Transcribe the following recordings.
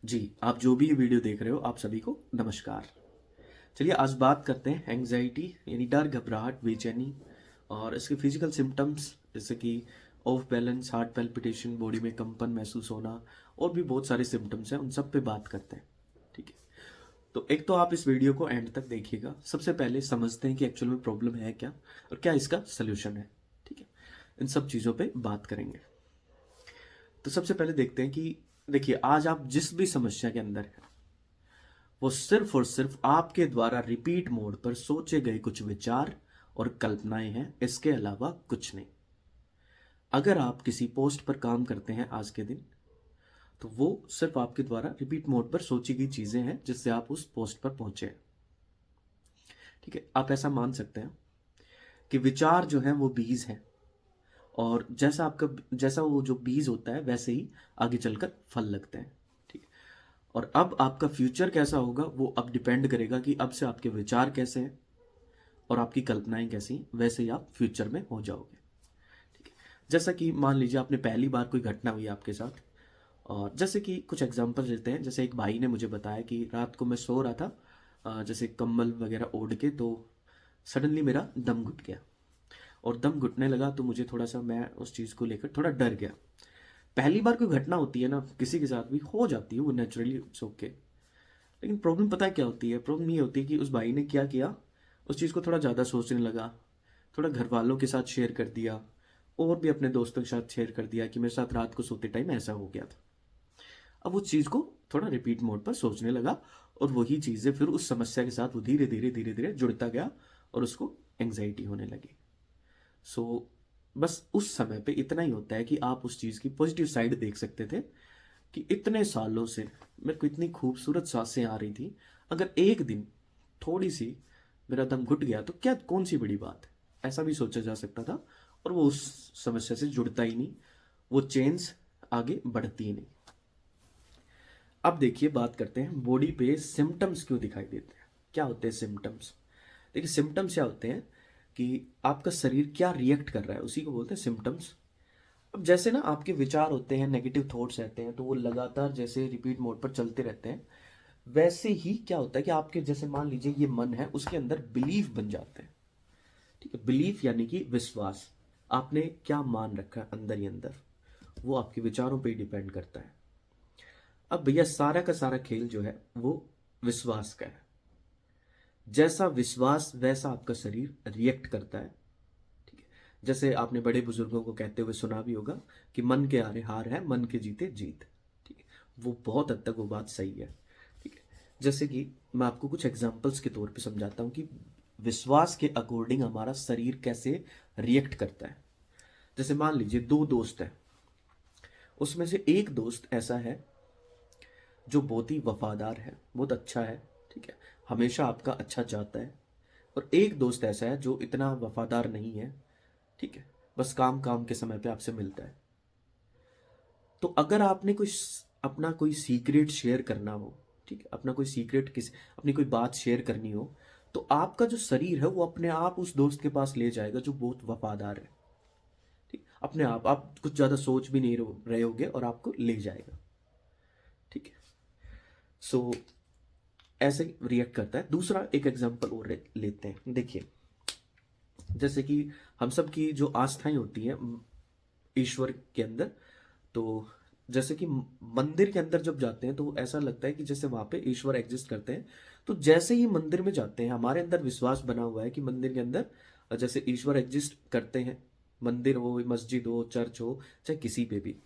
जी, आप जो भी ये वीडियो देख रहे हो, आप सभी को नमस्कार। चलिए आज बात करते हैं एंग्ज़ायटी यानी डर, घबराहट, बेचैनी और इसके फिज़िकल सिम्पटम्स जैसे कि of balance, heart palpitation, body में कंपन महसूस होना और भी बहुत सारे सिम्पटम्स हैं, उन सब पे बात करते हैं। ठीक है? तो एक तो आप इस वीडियो को एंड तक देखिएगा। सबसे पहले समझते हैं कि एक्चुअल में प्रॉब्लम है क्या और क्या इसका सॉल्यूशन है। ठीक है? इन सब चीज़ों पे बात करेंगे। तो सबसे पहले देखते हैं कि देखिए आज आप जिस भी समस्या के अंदर हैं वो सिर्फ और सिर्फ आपके द्वारा रिपीट मोड पर सोचे गए कुछ विचार और कल्पनाएं हैं, इसके अलावा कुछ नहीं। अगर आप किसी पोस्ट पर काम करते हैं आज के दिन, तो वो सिर्फ आपके द्वारा रिपीट मोड पर सोची गई चीजें हैं जिससे आप उस पोस्ट पर पहुंचे हैं। ठीक है, आप ऐसा मान सकते हैं कि विचार जो है वो बीज है और जैसा वो जो बीज होता है वैसे ही आगे चलकर फल लगते हैं। ठीक है, और अब आपका फ्यूचर कैसा होगा वो अब डिपेंड करेगा कि अब से आपके विचार कैसे हैं और आपकी कल्पनाएं कैसी, वैसे ही आप फ्यूचर में हो जाओगे। ठीक है, जैसा कि मान लीजिए आपने पहली बार कोई घटना हुई आपके साथ, और जैसे कि कुछ एग्जांपल लेते हैं। जैसे एक भाई ने मुझे बताया कि रात को मैं सो रहा था, जैसे कंबल वगैरह ओढ़ के, तो सडनली मेरा दम घुट गया और दम घुटने लगा तो मुझे थोड़ा सा, मैं उस चीज़ को लेकर थोड़ा डर गया। पहली बार कोई घटना होती है ना, किसी के साथ भी हो जाती है, वो नेचुरली इट्स ओके। लेकिन प्रॉब्लम पता है क्या होती है? प्रॉब्लम ये होती है कि उस भाई ने क्या किया, उस चीज़ को थोड़ा ज़्यादा सोचने लगा, थोड़ा घर वालों के साथ शेयर कर दिया और भी अपने दोस्तों के साथ शेयर कर दिया कि मेरे साथ रात को सोते टाइम ऐसा हो गया था। अब उस चीज़ को थोड़ा रिपीट मोड पर सोचने लगा और वही चीज़ें फिर उस समस्या के साथ वो धीरे धीरे धीरे धीरे जुड़ता गया और उसको एंग्जाइटी होने लगी। सो बस उस समय पे इतना ही होता है कि आप उस चीज़ की पॉजिटिव साइड देख सकते थे कि इतने सालों से मेरे को इतनी खूबसूरत सांसें आ रही थी, अगर एक दिन थोड़ी सी मेरा दम घुट गया तो क्या, कौन सी बड़ी बात है, ऐसा भी सोचा जा सकता था। और वो उस समस्या से जुड़ता ही नहीं, वो चेंज आगे बढ़ती ही नहीं। अब देखिए बात करते हैं बॉडी पे सिम्टम्स क्यों दिखाई देते हैं, क्या होते हैं सिम्टम्स। देखिए सिम्टम्स क्या होते हैं कि आपका शरीर क्या रिएक्ट कर रहा है, उसी को बोलते हैं सिम्टम्स। अब जैसे ना आपके विचार होते हैं, नेगेटिव थॉट्स रहते हैं, तो वो लगातार जैसे रिपीट मोड पर चलते रहते हैं, वैसे ही क्या होता है कि आपके जैसे मान लीजिए ये मन है, उसके अंदर बिलीफ बन जाते हैं। ठीक है, बिलीफ यानी कि विश्वास। आपने क्या मान रखा है अंदर ही अंदर, वो आपके विचारों पे ही डिपेंड करता है। अब भैया सारा का सारा खेल जो है वो विश्वास का है। जैसा विश्वास वैसा आपका शरीर रिएक्ट करता है। ठीक है, जैसे आपने बड़े बुजुर्गों को कहते हुए सुना भी होगा कि मन के हारे हार है, मन के जीते जीत। ठीक है, वो बहुत हद तक वो बात सही है। ठीक है, जैसे कि मैं आपको कुछ एग्जांपल्स के तौर पे समझाता हूँ कि विश्वास के अकॉर्डिंग हमारा शरीर कैसे रिएक्ट करता है। जैसे मान लीजिए दो दोस्त हैं, उसमें से एक दोस्त ऐसा है जो बहुत ही वफादार है, बहुत अच्छा है। ठीक है, हमेशा आपका अच्छा चाहता है। और एक दोस्त ऐसा है जो इतना वफादार नहीं है। ठीक है, बस काम काम के समय पे आपसे मिलता है। तो अगर आपने कोई अपना कोई सीक्रेट शेयर करना हो, ठीक है, अपना कोई सीक्रेट किस अपनी कोई बात शेयर करनी हो, तो आपका जो शरीर है वो अपने आप उस दोस्त के पास ले जाएगा जो बहुत वफादार है। ठीक, अपने आप कुछ ज्यादा सोच भी नहीं रहे होगे और आपको ले जाएगा। ठीक है, सो ऐसे रिएक्ट करता है। दूसरा एक एग्जांपल और लेते हैं। देखिए जैसे कि हम सब की जो आस्थाएं होती हैं ईश्वर के अंदर, तो जैसे कि मंदिर के अंदर जब जाते हैं तो ऐसा लगता है कि जैसे वहां पे ईश्वर एग्जिस्ट करते हैं। तो जैसे ही मंदिर में जाते हैं हमारे अंदर विश्वास बना हुआ है कि मंदिर के अंदर जैसे ईश्वर एग्जिस्ट करते हैं, मंदिर हो, मस्जिद हो, चर्च हो, चाहे किसी पे भी,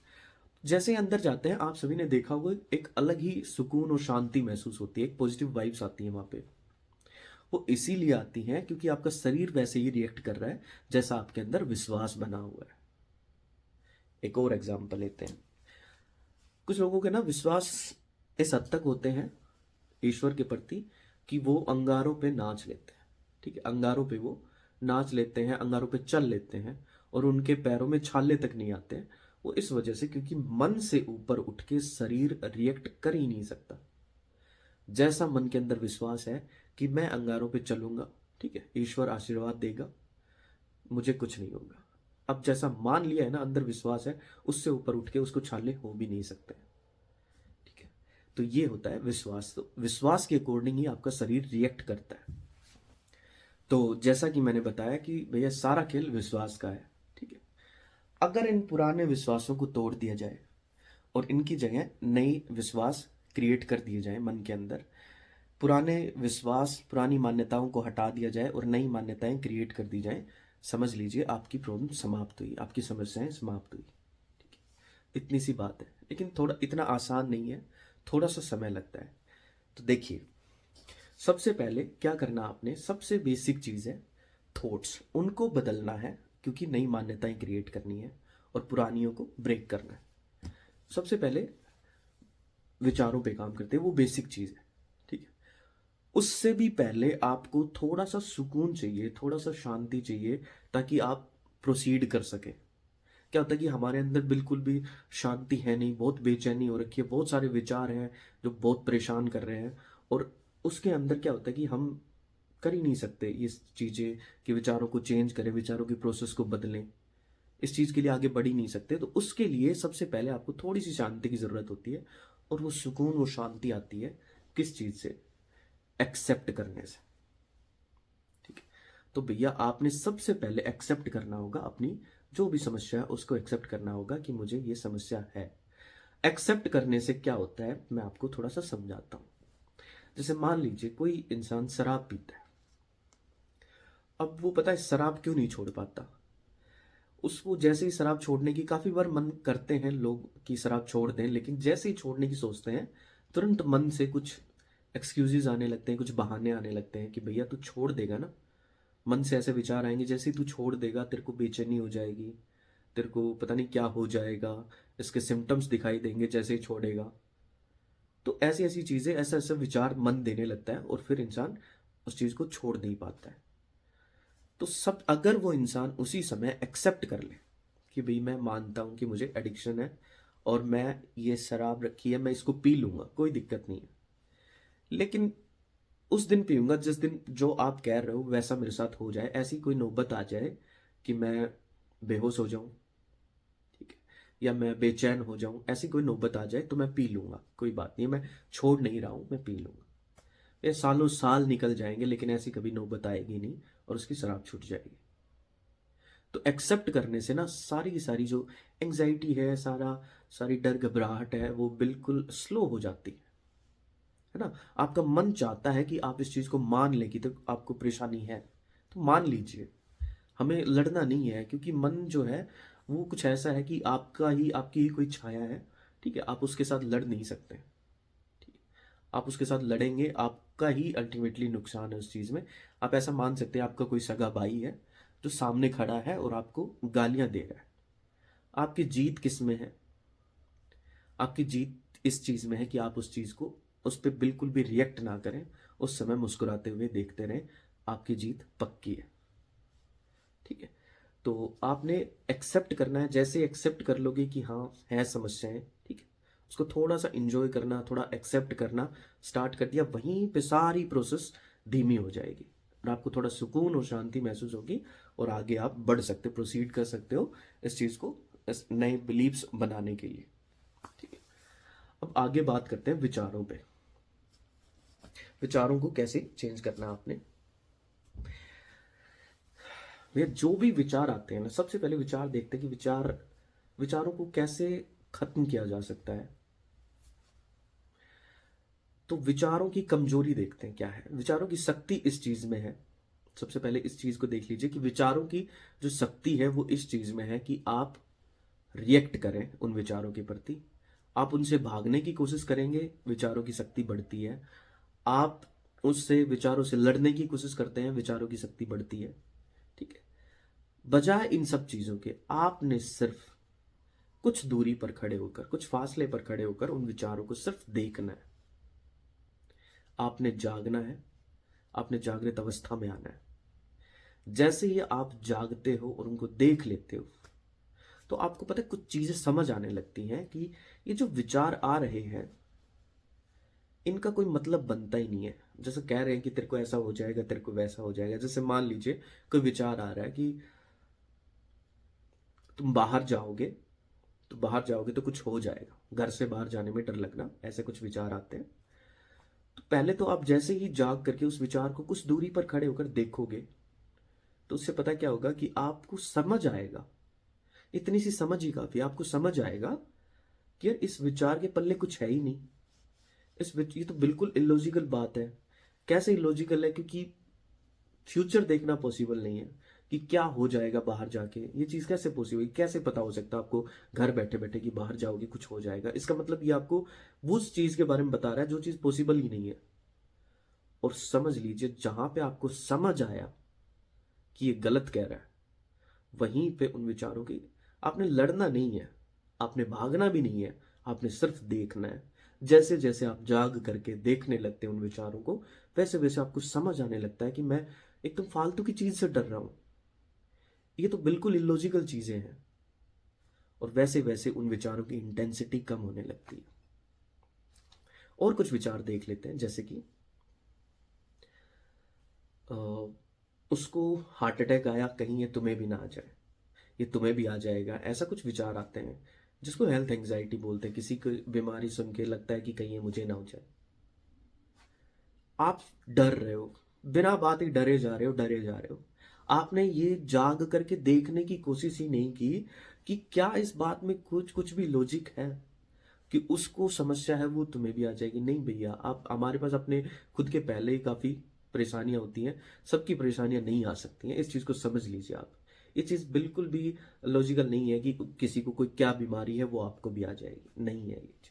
जैसे ही अंदर जाते हैं आप सभी ने देखा होगा एक अलग ही सुकून और शांति महसूस होती है, एक पॉजिटिव वाइब्स आती है वहां पे। वो इसीलिए आती हैं क्योंकि आपका शरीर वैसे ही रिएक्ट कर रहा है जैसा आपके अंदर विश्वास बना हुआ है। एक और एग्जांपल लेते हैं। कुछ लोगों के ना विश्वास इस हद तक होते हैं ईश्वर के प्रति कि वो अंगारों पे नाच लेते हैं। ठीक है, अंगारों पे वो नाच लेते हैं, अंगारों पे चल लेते हैं और उनके पैरों में छाले तक नहीं आते हैं। वो इस वजह से क्योंकि मन से ऊपर उठ के शरीर रिएक्ट कर ही नहीं सकता। जैसा मन के अंदर विश्वास है कि मैं अंगारों पे चलूंगा, ठीक है, ईश्वर आशीर्वाद देगा, मुझे कुछ नहीं होगा। अब जैसा मान लिया है ना, अंदर विश्वास है, उससे ऊपर उठ के उसको छाले हो भी नहीं सकते। ठीक है, तो ये होता है विश्वास। तो विश्वास के अकॉर्डिंग ही आपका शरीर रिएक्ट करता है। तो जैसा कि मैंने बताया कि भैया सारा खेल विश्वास का है, ठीक है। अगर इन पुराने विश्वासों को तोड़ दिया जाए और इनकी जगह नई विश्वास क्रिएट कर दिए जाए मन के अंदर, पुराने विश्वास पुरानी मान्यताओं को हटा दिया जाए और नई मान्यताएं क्रिएट कर दी जाए, समझ लीजिए आपकी प्रॉब्लम समाप्त हुई, आपकी समस्याएं समाप्त हुई। ठीक है, इतनी सी बात है। लेकिन थोड़ा इतना आसान नहीं है, थोड़ा सा समय लगता है। तो देखिए, सबसे पहले क्या करना आपने, सबसे बेसिक चीज़ है थॉट्स, उनको बदलना है क्योंकि नई मान्यताएं क्रिएट करनी है और पुरानियों को ब्रेक करना है। सबसे पहले विचारों पे काम करते हैं, वो बेसिक चीज़ है, ठीक है। उससे भी पहले आपको थोड़ा सा सुकून चाहिए, थोड़ा सा शांति चाहिए, ताकि आप प्रोसीड कर सके। क्या होता है कि हमारे अंदर बिल्कुल भी शांति है नहीं, बहुत बेचैनी हो रखी है, बहुत सारे विचार हैं जो बहुत परेशान कर रहे हैं, और उसके अंदर क्या होता है कि हम कर ही नहीं सकते ये चीज़ें कि विचारों को चेंज करें, विचारों की प्रोसेस को बदलें, इस चीज़ के लिए आगे बढ़ ही नहीं सकते। तो उसके लिए सबसे पहले आपको थोड़ी सी शांति की ज़रूरत होती है, और वो सुकून, वो शांति आती है किस चीज़ से? एक्सेप्ट करने से, ठीक है। तो भैया आपने सबसे पहले एक्सेप्ट करना होगा, अपनी जो भी समस्या है उसको एक्सेप्ट करना होगा कि मुझे ये समस्या है। एक्सेप्ट करने से क्या होता है, मैं आपको थोड़ा सा समझाता हूँ। जैसे मान लीजिए कोई इंसान शराब पीता है, अब वो पता है शराब क्यों नहीं छोड़ पाता। उसको जैसे ही शराब छोड़ने की काफी बार मन करते हैं लोग कि शराब छोड़ दें, लेकिन जैसे ही छोड़ने की सोचते हैं तुरंत मन से कुछ एक्सक्यूजेज आने लगते हैं, कुछ बहाने आने लगते हैं कि भैया तू छोड़ देगा ना। मन से ऐसे विचार आएंगे, जैसे ही तू छोड़ देगा तेरे को बेचैनी हो जाएगी, तेरे को पता नहीं क्या हो जाएगा, इसके सिम्टम्स दिखाई देंगे जैसे ही छोड़ेगा। तो ऐसी ऐसी चीजें, ऐसा ऐसा विचार मन देने लगता है और फिर इंसान उस चीज को छोड़ नहीं पाता है। तो सब अगर वो इंसान उसी समय एक्सेप्ट कर ले कि भाई मैं मानता हूं कि मुझे एडिक्शन है और मैं ये शराब रखी है, मैं इसको पी लूंगा, कोई दिक्कत नहीं है, लेकिन उस दिन पीऊंगा जिस दिन जो आप कह रहे हो वैसा मेरे साथ हो जाए, ऐसी कोई नौबत आ जाए कि मैं बेहोश हो जाऊं, ठीक है, या मैं बेचैन हो जाऊं, ऐसी कोई नौबत आ जाए तो मैं पी लूंगा, कोई बात नहीं, मैं छोड़ नहीं रहा हूं, मैं पी लूंगा। ये सालों साल निकल जाएंगे लेकिन ऐसी कभी नौबत आएगी नहीं और उसकी शराब छूट जाएगी। तो एक्सेप्ट करने से ना सारी की सारी जो एंजाइटी है, सारी डर घबराहट है, वो बिल्कुल स्लो हो जाती है ना। आपका मन चाहता है कि आप इस चीज को मान लें कि तो आपको परेशानी है, तो मान लीजिए। हमें लड़ना नहीं है, क्योंकि मन जो है वो कुछ ऐसा है कि आपकी ही कोई छाया है, ठीक है, आप उसके साथ लड़ नहीं सकते, ठीक है। आप उसके साथ लड़ेंगे आपका ही अल्टीमेटली नुकसान है उस चीज में। आप ऐसा मान सकते हैं आपका कोई सगा भाई है जो सामने खड़ा है और आपको गालियां दे रहा है, आपकी जीत किस में है? आपकी जीत इस चीज में है कि आप उस चीज को, उस पर बिल्कुल भी रिएक्ट ना करें, उस समय मुस्कुराते हुए देखते रहें, आपकी जीत पक्की है, ठीक है। तो आपने एक्सेप्ट करना है, जैसे एक्सेप्ट कर लोगे कि हाँ है समस्याएं, ठीक है, उसको थोड़ा सा इंजॉय करना, थोड़ा एक्सेप्ट करना स्टार्ट कर दिया, वहीं पे सारी प्रोसेस धीमी हो जाएगी और आपको थोड़ा सुकून और शांति महसूस होगी, और आगे आप बढ़ सकते, प्रोसीड कर सकते हो इस चीज को, इस नए बिलीव्स बनाने के लिए, ठीक है। अब आगे बात करते हैं विचारों पे, विचारों को कैसे चेंज करना आपने। भैया जो भी विचार आते हैं ना, सबसे पहले विचार देखते हैं कि विचारों को कैसे खत्म किया जा सकता है। तो विचारों की कमजोरी देखते हैं क्या है, विचारों की शक्ति इस चीज में है। सबसे पहले इस चीज को देख लीजिए कि विचारों की जो शक्ति है वो इस चीज में है कि आप रिएक्ट करें उन विचारों के प्रति, आप उनसे भागने की कोशिश करेंगे, विचारों की शक्ति बढ़ती है। आप उससे विचारों से लड़ने की कोशिश करते हैं, विचारों की शक्ति बढ़ती है, ठीक है। बजाय इन सब चीजों के आपने सिर्फ कुछ दूरी पर खड़े होकर, कुछ फासले पर खड़े होकर उन विचारों को सिर्फ देखना है। आपने जागना है, आपने जागृत अवस्था में आना है। जैसे ही आप जागते हो और उनको देख लेते हो, तो आपको पता है कुछ चीजें समझ आने लगती हैं कि ये जो विचार आ रहे हैं इनका कोई मतलब बनता ही नहीं है। जैसे कह रहे हैं कि तेरे को ऐसा हो जाएगा, तेरे को वैसा हो जाएगा। जैसे मान लीजिए कोई विचार आ रहा है कि तुम बाहर जाओगे, तो बाहर जाओगे तो कुछ हो जाएगा, घर से बाहर जाने में डर लगना, ऐसे कुछ विचार आते हैं। तो पहले तो आप जैसे ही जाग करके उस विचार को कुछ दूरी पर खड़े होकर देखोगे, तो उससे पता क्या होगा कि आपको समझ आएगा, इतनी सी समझ ही काफी, आपको समझ आएगा कि यार इस विचार के पल्ले कुछ है ही नहीं। ये तो बिल्कुल इलॉजिकल बात है। कैसे इलॉजिकल है? क्योंकि फ्यूचर देखना पॉसिबल नहीं है कि क्या हो जाएगा बाहर जाके। ये चीज कैसे पॉसिबल, कैसे पता हो सकता है आपको घर बैठे बैठे कि बाहर जाओगे कुछ हो जाएगा? इसका मतलब ये आपको वो उस चीज के बारे में बता रहा है जो चीज पॉसिबल ही नहीं है। और समझ लीजिए, जहां पे आपको समझ आया कि ये गलत कह रहा है, वहीं पे उन विचारों की आपने लड़ना नहीं है, आपने भागना भी नहीं है, आपने सिर्फ देखना है। जैसे जैसे आप जाग करके देखने लगते हैं उन विचारों को, वैसे वैसे आपको समझ आने लगता है कि मैं एकदम फालतू की चीज से डर रहा हूं, ये तो बिल्कुल इलॉजिकल चीजें हैं। और वैसे वैसे उन विचारों की इंटेंसिटी कम होने लगती है। और कुछ विचार देख लेते हैं, जैसे कि अ, उसको हार्ट अटैक आया, कहीं ये तुम्हें भी ना आ जाए, ये तुम्हें भी आ जाएगा, ऐसा कुछ विचार आते हैं जिसको हेल्थ एंग्जाइटी बोलते हैं। किसी को बीमारी सुन के लगता है कि कहीं ये मुझे ना हो जाए। आप डर रहे हो, बिना बात ही डरे जा रहे हो, डरे जा रहे हो। आपने ये जाग करके देखने की कोशिश ही नहीं की कि क्या इस बात में कुछ कुछ भी लॉजिक है कि उसको समस्या है वो तुम्हें भी आ जाएगी। नहीं भैया, आप हमारे पास अपने खुद के पहले ही काफी परेशानियां होती हैं, सबकी परेशानियां नहीं आ सकती हैं, इस चीज को समझ लीजिए आप। ये चीज बिल्कुल भी लॉजिकल नहीं है कि किसी को कोई क्या बीमारी है वो आपको भी आ जाएगी, नहीं है ये चीज।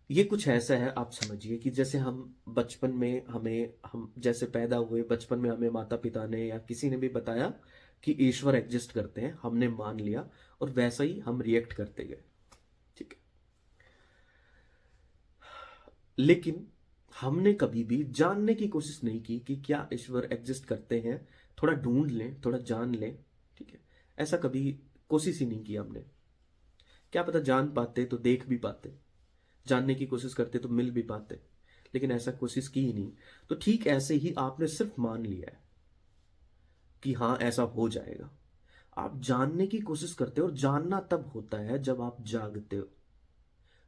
ये कुछ ऐसा है, आप समझिए कि जैसे हम बचपन में हम जैसे पैदा हुए, बचपन में हमें माता पिता ने या किसी ने भी बताया कि ईश्वर एग्जिस्ट करते हैं, हमने मान लिया और वैसा ही हम रिएक्ट करते गए। ठीक है, लेकिन हमने कभी भी जानने की कोशिश नहीं की कि क्या ईश्वर एग्जिस्ट करते हैं। थोड़ा ढूंढ लें, थोड़ा जान लें। ठीक है, ऐसा कभी कोशिश ही नहीं की हमने। क्या पता जान पाते तो देख भी पाते, जानने की कोशिश करते तो मिल भी पाते, लेकिन ऐसा कोशिश की ही नहीं। तो ठीक ऐसे ही आपने सिर्फ मान लिया है कि हाँ ऐसा हो जाएगा। आप जानने की कोशिश करते हो, और जानना तब होता है जब आप जागते हो,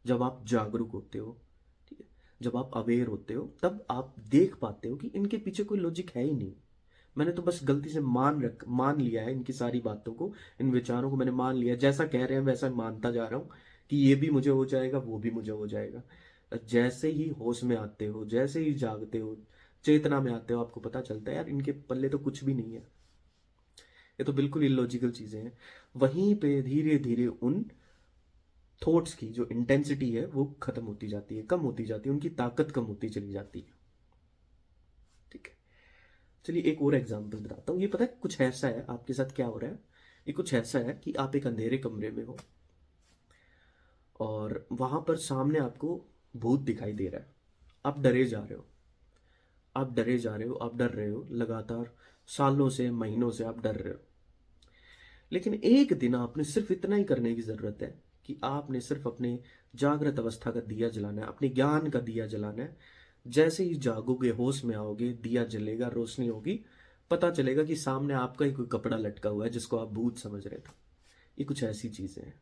जब आप जागरूक होते हो। ठीक है, जब आप अवेयर होते हो, तब आप देख पाते हो कि इनके पीछे कोई लॉजिक है ही नहीं। मैंने तो बस गलती से मान लिया है इनकी सारी बातों को, इन विचारों को मैंने मान लिया, जैसा कह रहे हैं वैसा मानता जा रहा हूं कि ये भी मुझे हो जाएगा, वो भी मुझे हो जाएगा। जैसे ही होश में आते हो, जैसे ही जागते हो, चेतना में आते हो, आपको पता चलता है यार इनके पल्ले तो कुछ भी नहीं है, ये तो बिल्कुल इलॉजिकल चीजें हैं। वहीं पे धीरे धीरे उन थॉट्स की जो इंटेंसिटी है वो खत्म होती जाती है, कम होती जाती है, उनकी ताकत कम होती चली जाती है। ठीक है, चलिए एक और एग्जांपल बताता हूँ। ये पता है कुछ ऐसा है, आपके साथ क्या हो रहा है, ये कुछ ऐसा है कि आप एक अंधेरे कमरे में हो और वहां पर सामने आपको भूत दिखाई दे रहा है। आप डरे जा रहे हो, आप डरे जा रहे हो, आप डर रहे हो लगातार, सालों से महीनों से आप डर रहे हो। लेकिन एक दिन आपने सिर्फ इतना ही करने की जरूरत है कि आपने सिर्फ अपने जागृत अवस्था का दिया जलाना है, अपने ज्ञान का दिया जलाना है। जैसे ही जागोगे, होश में आओगे, दिया जलेगा, रोशनी होगी, पता चलेगा कि सामने आपका ही कोई कपड़ा लटका हुआ है जिसको आप भूत समझ रहे थे। ये कुछ ऐसी चीजें हैं।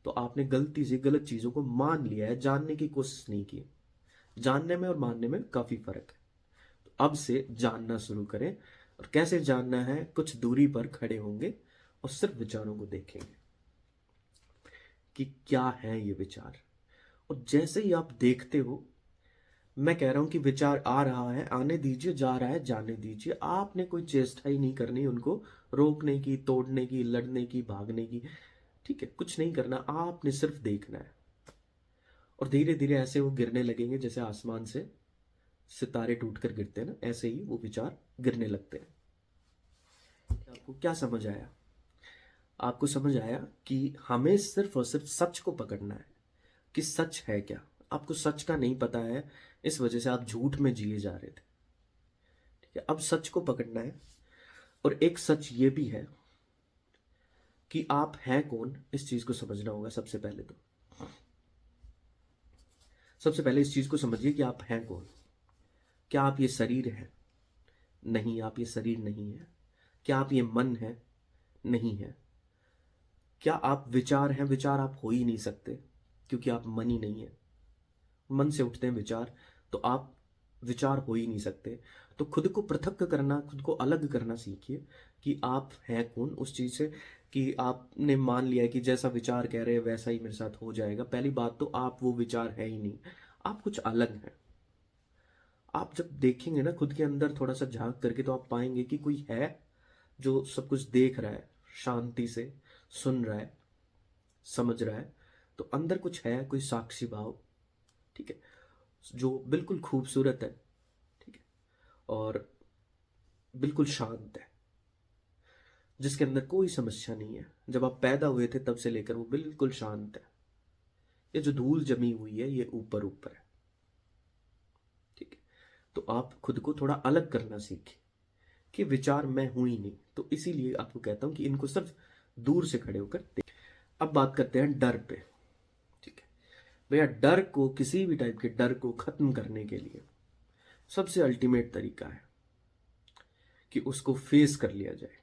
तो आपने गलती से गलत चीजों को मान लिया है, जानने की कोशिश नहीं की। जानने में और मानने में काफी फर्क है। तो अब से जानना शुरू करें। और कैसे जानना है? कुछ दूरी पर खड़े होंगे और सिर्फ विचारों को देखेंगे कि क्या है ये विचार। और जैसे ही आप देखते हो, मैं कह रहा हूं कि विचार आ रहा है, आने दीजिए, जा रहा है, जाने दीजिए। आपने कोई चेष्टा ही नहीं करनी उनको रोकने की, तोड़ने की, लड़ने की, भागने की। ठीक है, कुछ नहीं करना, आपने सिर्फ देखना है। और धीरे धीरे ऐसे वो गिरने लगेंगे, जैसे आसमान से सितारे टूटकर गिरते हैं ना, ऐसे ही वो विचार गिरने लगते हैं। आपको क्या समझ आया? आपको समझ आया कि हमें सिर्फ और सिर्फ सच को पकड़ना है कि सच है क्या। आपको सच का नहीं पता है, इस वजह से आप झूठ में जिए जा रहे थे। ठीक है, अब सच को पकड़ना है। और एक सच ये भी है कि आप हैं कौन, इस चीज को समझना होगा सबसे पहले तो। सबसे पहले इस चीज को समझिए कि आप हैं कौन। क्या आप ये शरीर है? नहीं, आप ये शरीर नहीं है। क्या आप ये मन है? नहीं है। क्या आप विचार हैं? विचार आप हो ही नहीं सकते, क्योंकि आप मन ही नहीं है। मन से उठते हैं विचार, तो आप विचार हो ही नहीं सकते। तो खुद को पृथक करना, खुद को अलग करना सीखिए कि आप हैं कौन उस चीज से। कि आपने मान लिया है कि जैसा विचार कह रहे हैं वैसा ही मेरे साथ हो जाएगा। पहली बात तो आप वो विचार है ही नहीं, आप कुछ अलग हैं। आप जब देखेंगे ना खुद के अंदर थोड़ा सा झांक करके, तो आप पाएंगे कि कोई है जो सब कुछ देख रहा है, शांति से सुन रहा है, समझ रहा है। तो अंदर कुछ है, कोई साक्षी भाव, ठीक है, जो बिल्कुल खूबसूरत है, ठीक है, और बिल्कुल शांत है, जिसके अंदर कोई समस्या नहीं है। जब आप पैदा हुए थे तब से लेकर वो बिल्कुल शांत है। ये जो धूल जमी हुई है ये ऊपर ऊपर है, ठीक है। तो आप खुद को थोड़ा अलग करना सीखें कि विचार मैं हूं ही नहीं। तो इसीलिए आपको कहता हूं कि इनको सिर्फ दूर से खड़े होकर देख। अब बात करते हैं डर पे, ठीक है। भैया डर को, किसी भी टाइप के डर को खत्म करने के लिए सबसे अल्टीमेट तरीका है कि उसको फेस कर लिया जाए।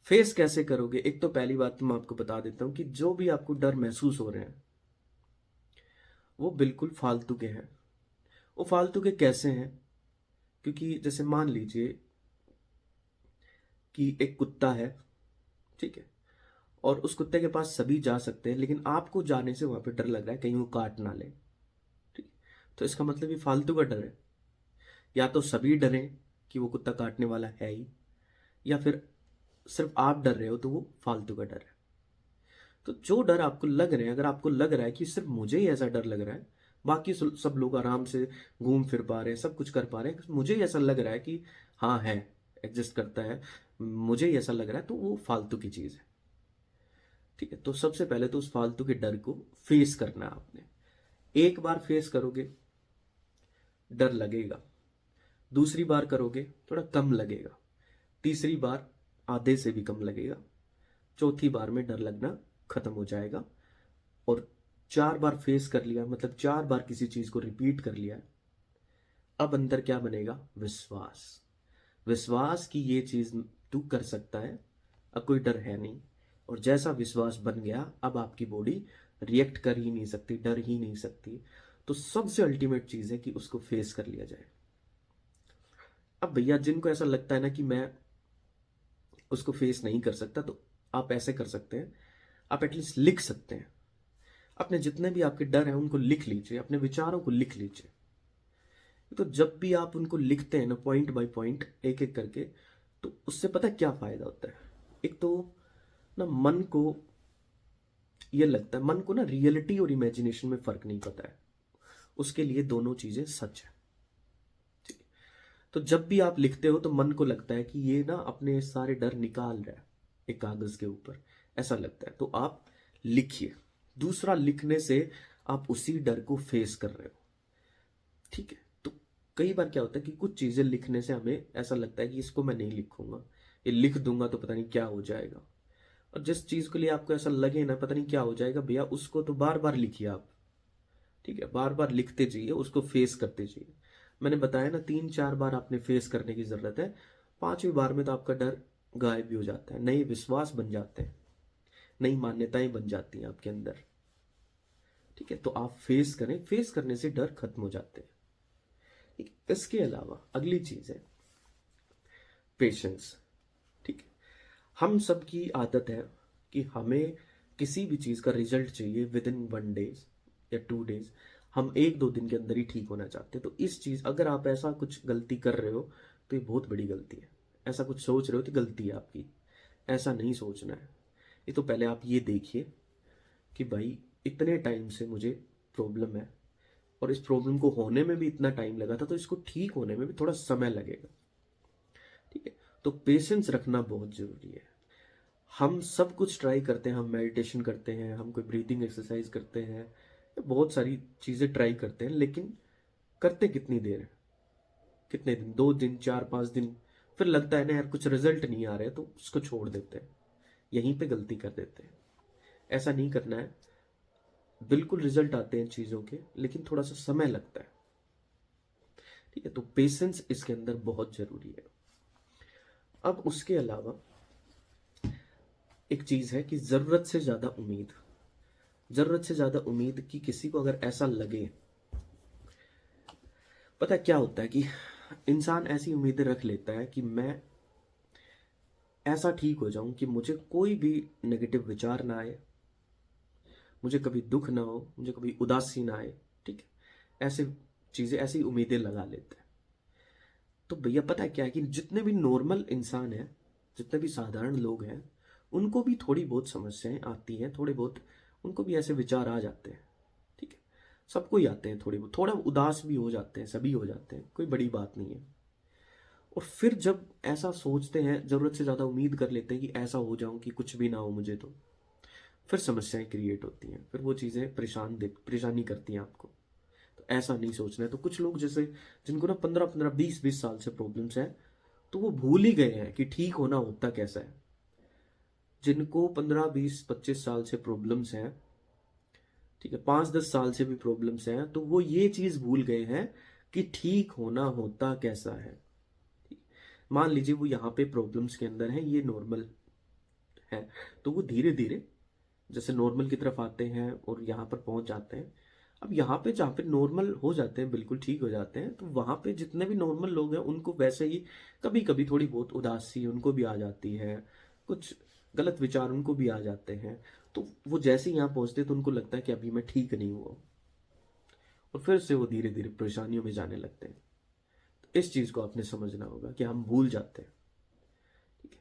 फेस कैसे करोगे? एक तो पहली बात तो मैं आपको बता देता हूं कि जो भी आपको डर महसूस हो रहे हैं वो बिल्कुल फालतू के हैं। वो फालतू के कैसे हैं? क्योंकि जैसे मान लीजिए कि एक कुत्ता है, ठीक है, और उस कुत्ते के पास सभी जा सकते हैं, लेकिन आपको जाने से वहां पे डर लग रहा है कहीं वो काट ना ले, ठीक है। तो इसका मतलब ये फालतू का डर है। या तो सभी डरें कि वो कुत्ता काटने वाला है ही, या फिर सिर्फ आप डर रहे हो तो वो फालतू का डर है। तो जो डर आपको लग रहे हैं, अगर आपको लग रहा है कि सिर्फ मुझे ही ऐसा डर लग रहा है, बाकी सब लोग आराम से घूम फिर पा रहे हैं, सब कुछ कर पा रहे हैं, मुझे ही ऐसा लग रहा है कि हाँ है, एग्जिस्ट करता है, मुझे ही ऐसा लग रहा है, तो वो फालतू की चीज है, ठीक है। तो सबसे पहले तो उस फालतू के डर को फेस करना है आपने। एक बार फेस करोगे डर लगेगा, दूसरी बार करोगे थोड़ा कम लगेगा, तीसरी बार आधे से भी कम लगेगा, चौथी बार में डर लगना खत्म हो जाएगा। और 4 बार फेस कर लिया, मतलब 4 बार किसी चीज को रिपीट कर लिया, अब अंदर क्या बनेगा? विश्वास। विश्वास कि ये चीज तू कर सकता है, अब कोई डर है नहीं। और जैसा विश्वास बन गया, अब आपकी बॉडी रिएक्ट कर ही नहीं सकती, डर ही नहीं सकती। तो सबसे अल्टीमेट चीज है कि उसको फेस कर लिया जाए। अब भैया जिनको ऐसा लगता है ना कि मैं उसको फेस नहीं कर सकता, तो आप ऐसे कर सकते हैं, आप एटलीस्ट लिख सकते हैं। अपने जितने भी आपके डर हैं उनको लिख लीजिए, अपने विचारों को लिख लीजिए। तो जब भी आप उनको लिखते हैं ना, पॉइंट बाय पॉइंट, एक एक करके, तो उससे पता है क्या फायदा होता है? एक तो ना मन को ये लगता है, मन को ना रियलिटी और इमेजिनेशन में फर्क नहीं पता है, उसके लिए दोनों चीजें सच है, ठीक है। तो जब भी आप लिखते हो तो मन को लगता है कि ये ना अपने सारे डर निकाल रहा है एक कागज के ऊपर, ऐसा लगता है। तो आप लिखिए। दूसरा, लिखने से आप उसी डर को फेस कर रहे हो, ठीक है। तो कई बार क्या होता है कि कुछ चीजें लिखने से हमें ऐसा लगता है कि इसको मैं नहीं लिखूंगा, ये लिख दूंगा तो पता नहीं क्या हो जाएगा। और जिस चीज के लिए आपको ऐसा लगे ना पता नहीं क्या हो जाएगा, भैया उसको तो बार बार लिखिए आप, ठीक है। बार बार लिखते जाइए, उसको फेस करते जाइए। मैंने बताया ना 3-4 बार आपने फेस करने की जरूरत है, 5वीं बार में तो आपका डर गायब भी हो जाता है, नए विश्वास बन जाते हैं, नई मान्यताएं बन जाती हैं आपके अंदर, ठीक है। तो आप फेस करें, फेस करने से डर खत्म हो जाते हैं, ठीक है? इसके अलावा अगली चीज है पेशेंस, ठीक है। हम सबकी आदत है कि हमें किसी भी चीज का रिजल्ट चाहिए विद इन 1 डेज या 2 डेज। हम 1-2 दिन के अंदर ही ठीक होना चाहते हैं। तो इस चीज, अगर आप ऐसा कुछ गलती कर रहे हो तो ये बहुत बड़ी गलती है। ऐसा कुछ सोच रहे हो तो गलती है आपकी, ऐसा नहीं सोचना है। ये तो पहले आप ये देखिए कि भाई इतने टाइम से मुझे प्रॉब्लम है, और इस प्रॉब्लम को होने में भी इतना टाइम लगा था, तो इसको ठीक होने में भी थोड़ा समय लगेगा, ठीक है। तो पेशेंस रखना बहुत जरूरी है। हम सब कुछ ट्राई करते हैं, हम मेडिटेशन करते हैं, हम कोई ब्रीदिंग एक्सरसाइज करते हैं, बहुत सारी चीजें ट्राई करते हैं, लेकिन करते कितनी देर है? कितने दिन? 2 दिन, 4-5 दिन, फिर लगता है ना यार कुछ रिजल्ट नहीं आ रहे, तो उसको छोड़ देते हैं, यहीं पे गलती कर देते हैं। ऐसा नहीं करना है। बिल्कुल रिजल्ट आते हैं चीजों के, लेकिन थोड़ा सा समय लगता है, ठीक है। तो पेशेंस इसके अंदर बहुत जरूरी है। अब उसके अलावा एक चीज़ है कि ज़रूरत से ज़्यादा उम्मीद। ज़रूरत से ज़्यादा उम्मीद कि किसी को अगर ऐसा लगे, पता है क्या होता है कि इंसान ऐसी उम्मीदें रख लेता है कि मैं ऐसा ठीक हो जाऊं कि मुझे कोई भी नेगेटिव विचार ना आए, मुझे कभी दुख ना हो, मुझे कभी उदासी ना आए। ठीक है, ऐसे चीज़ें, ऐसी उम्मीदें लगा लेते हैं। तो भैया पता है क्या है कि जितने भी नॉर्मल इंसान हैं, जितने भी साधारण लोग हैं, उनको भी थोड़ी बहुत समस्याएं आती हैं, थोड़े बहुत उनको भी ऐसे विचार आ जाते हैं। ठीक है, सबको ही आते हैं, थोड़ी बहुत, थोड़ा उदास भी हो जाते हैं, सभी हो जाते हैं, कोई बड़ी बात नहीं है। और फिर जब ऐसा सोचते हैं, जरूरत से ज्यादा उम्मीद कर लेते हैं कि ऐसा हो जाऊं कि कुछ भी ना हो मुझे, तो फिर समस्याएं क्रिएट होती हैं, फिर वो चीजें परेशानी करती हैं आपको। तो ऐसा नहीं सोचना है। तो कुछ लोग जैसे जिनको ना 15-15 20-20 साल से प्रॉब्लम्स है, तो वो भूल ही गए हैं कि ठीक होना होता कैसा है। जिनको 15-20-25 साल से प्रॉब्लम्स हैं, ठीक है, 5-10 साल से भी प्रॉब्लम्स हैं, तो वो ये चीज भूल गए हैं कि ठीक होना होता कैसा है। मान लीजिए वो यहाँ पे प्रॉब्लम्स के अंदर है, ये नॉर्मल है, तो वो धीरे धीरे जैसे नॉर्मल की तरफ आते हैं और यहाँ पर पहुंच जाते हैं। अब यहाँ पे जहाँ पे नॉर्मल हो जाते हैं, बिल्कुल ठीक हो जाते हैं, तो वहां पे जितने भी नॉर्मल लोग हैं उनको वैसे ही कभी कभी थोड़ी बहुत उदासी उनको भी आ जाती है, कुछ गलत विचार उनको भी आ जाते हैं। तो वो जैसे ही यहाँ पहुंचते हैं तो उनको लगता है कि अभी मैं ठीक नहीं हुआ, और फिर से वो धीरे धीरे परेशानियों में जाने लगते हैं। तो इस चीज को आपने समझना होगा कि हम भूल जाते हैं। ठीक है,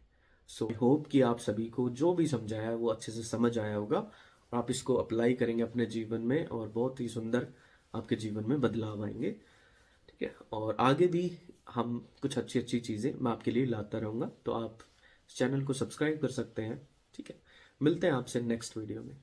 सो आई होप कि आप सभी को जो भी समझाया है वो अच्छे से समझ आया होगा, और आप इसको अप्लाई करेंगे अपने जीवन में, और बहुत ही सुंदर आपके जीवन में बदलाव आएंगे। ठीक है, और आगे भी हम कुछ अच्छी अच्छी चीज़ें मैं आपके लिए लाता रहूँगा, तो आप इस चैनल को सब्सक्राइब कर सकते हैं। ठीक है, मिलते हैं आपसे नेक्स्ट वीडियो में।